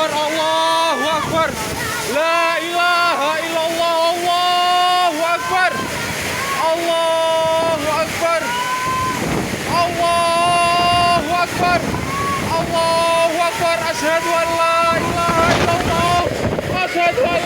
Akbar, Allahu Akbar. La ilaha illallah, Allahu Akbar. Allahu Akbar. Allahu Akbar. Allahu Akbar. Asyhadu an la ilaha illallah. Asyhadu an